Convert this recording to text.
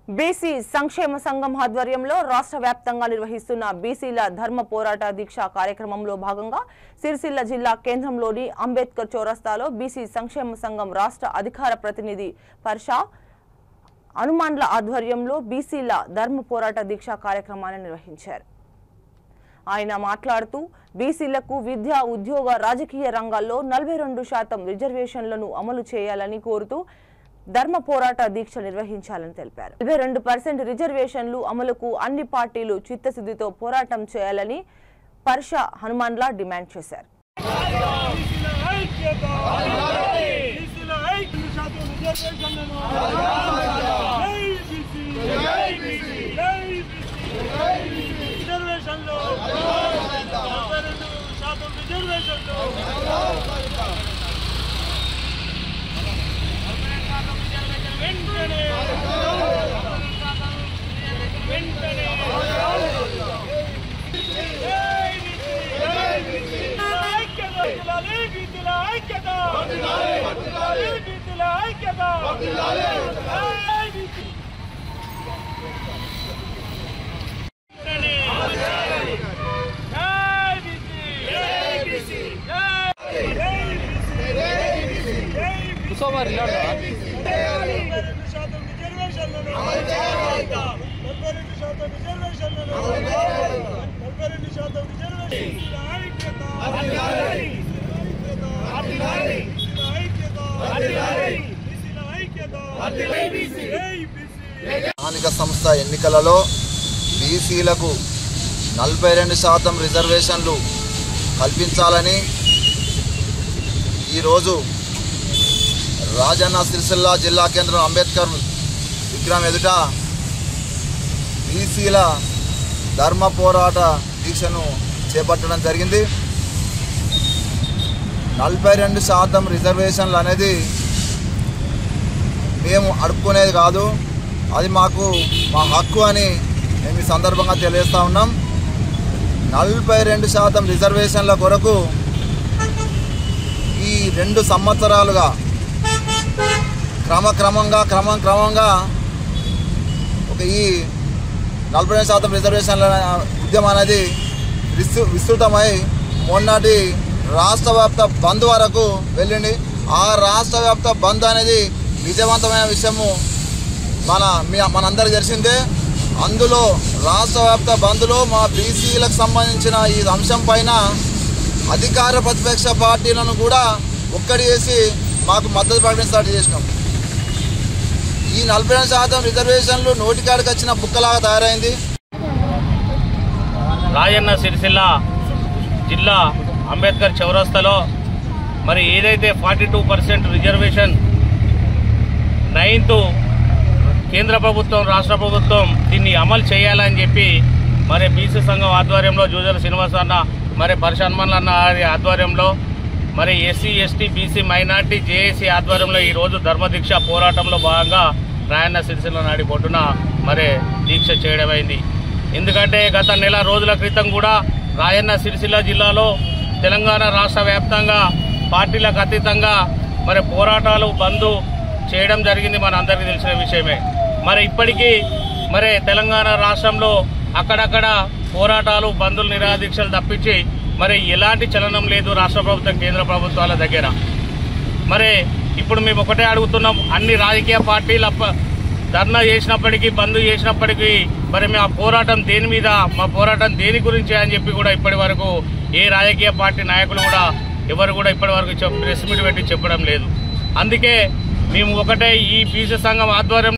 BC సంక్షేమ సంఘం ఆధ్వర్యంలో రాష్ట్ర వ్యాప్తంగా నిర్వహిస్తున్న బీసీల ధర్మ పోరాట దీక్ష కార్యక్రమంలో భాగంగా సిరిసిల్ల జిల్లా కేంద్రంలోని అంబేద్కర్ చౌరస్తాలో బీసీ సంక్షేమ సంఘం రాష్ట్ర అధికార ప్రతినిధి పర్షా హనుమాన్ల ఆధ్వర్యంలో బీసీల ధర్మ పోరాట దీక్ష కార్యక్రమాన్ని నిర్వహించారు. ఆయన మాట్లాడుతూ బీసీలకు విద్య, ఉద్యోగ, రాజకీయ రంగాల్లో 42% రిజర్వేషన్లను అమలు చేయాలని కోరుతూ ధర్మ పోరాట దీక్ష నిర్వహించాలని తెలిపారు. 42% రిజర్వేషన్లు అమలుకు అన్ని పార్టీలు చిత్తశుద్ధితో పోరాటం చేయాలని పర్షా హనుమాన్లా డిమాండ్ చేశారు. స్థానిక సంస్థ ఎన్నికలలో బీసీలకు 42% రిజర్వేషన్లు కల్పించాలని ఈరోజు రాజన్న సిరిసిల్ల జిల్లా కేంద్రం అంబేద్కర్ విగ్రహం ఎదుట బీసీల ధర్మ పోరాట దీక్షను చేపట్టడం జరిగింది. 42% రిజర్వేషన్లు అనేది మేము అడుక్కునేది కాదు, అది మా హక్కు అని మేము ఈ సందర్భంగా తెలియజేస్తూ ఉన్నాం. 42% రిజర్వేషన్ల కొరకు ఈ 2 సంవత్సరాలుగా క్రమంగా ఒక ఈ 42% రిజర్వేషన్ల ఉద్యమం అనేది విస్తృతమై మొన్నటి రాష్ట్ర వ్యాప్త బంద్ వరకు వెళ్ళింది. ఆ రాష్ట్ర వ్యాప్త బంద్ అనేది విజయవంతమైన విషయము మనందరికీ తెలిసిందే. అందులో రాష్ట్ర వ్యాప్త బంద్లో మా బీసీలకు సంబంధించిన ఈ అంశం పైన అధికార ప్రతిపక్ష పార్టీలను కూడా ఒక్కడి చేసి మాకు మద్దతు ప్రకటన స్టార్ట్ చేసినాం. ఈ 42% రిజర్వేషన్లు నోటికాడికి వచ్చిన బుక్కలాగా తయారైంది. రాజన్న సిరిసిల్ల జిల్లా అంబేద్కర్ చౌరస్తాలో మరి ఏదైతే 42% రిజర్వేషన్ 9th కేంద్ర ప్రభుత్వం, రాష్ట్ర ప్రభుత్వం దీన్ని అమలు చేయాలని చెప్పి మరి బీసీ సంఘం ఆధ్వర్యంలో జూజల శ్రీనివాస్ అన్న, మరి పర్షా హనుమాన్ల అన్న ఆధ్వర్యంలో, మరి SC, ST, BC, minority JAC ఆధ్వర్యంలో ఈరోజు ధర్మదీక్ష పోరాటంలో భాగంగా రాయన్న సిరిసిల్ల నాడి పొట్టున మరి దీక్ష చేయడమైంది. ఎందుకంటే గత నెల రోజుల క్రితం కూడా రాయన్న సిరిసిల్ల జిల్లాలో తెలంగాణ రాష్ట్ర వ్యాప్తంగా పార్టీలకు అతీతంగా మరి పోరాటాలు బంద్ చేయడం జరిగింది, మన అందరికీ తెలిసిన విషయమే. మరి ఇప్పటికీ మరి తెలంగాణ రాష్ట్రంలో అక్కడక్కడ పోరాటాలు, బంధులు, నిరాదీక్షలు తప్పించి మరి ఎలాంటి చలనం లేదు రాష్ట్ర ప్రభుత్వం, కేంద్ర ప్రభుత్వాల దగ్గర. మరి ఇప్పుడు మేము ఒకటే అడుగుతున్నాం, అన్ని రాజకీయ పార్టీలు ధర్నా చేసినప్పటికీ, బంద్ చేసినప్పటికీ మరి మా పోరాటం దేని మీద, మా పోరాటం దేని గురించి అని చెప్పి కూడా ఇప్పటి వరకు ఏ రాజకీయ పార్టీ నాయకులు కూడా ఎవరు కూడా ఇప్పటి వరకు ప్రెస్ మీట్ పెట్టి చెప్పడం లేదు. అందుకే మేము ఒకటే ఈ బీసీ సంఘం ఆధ్వర్యం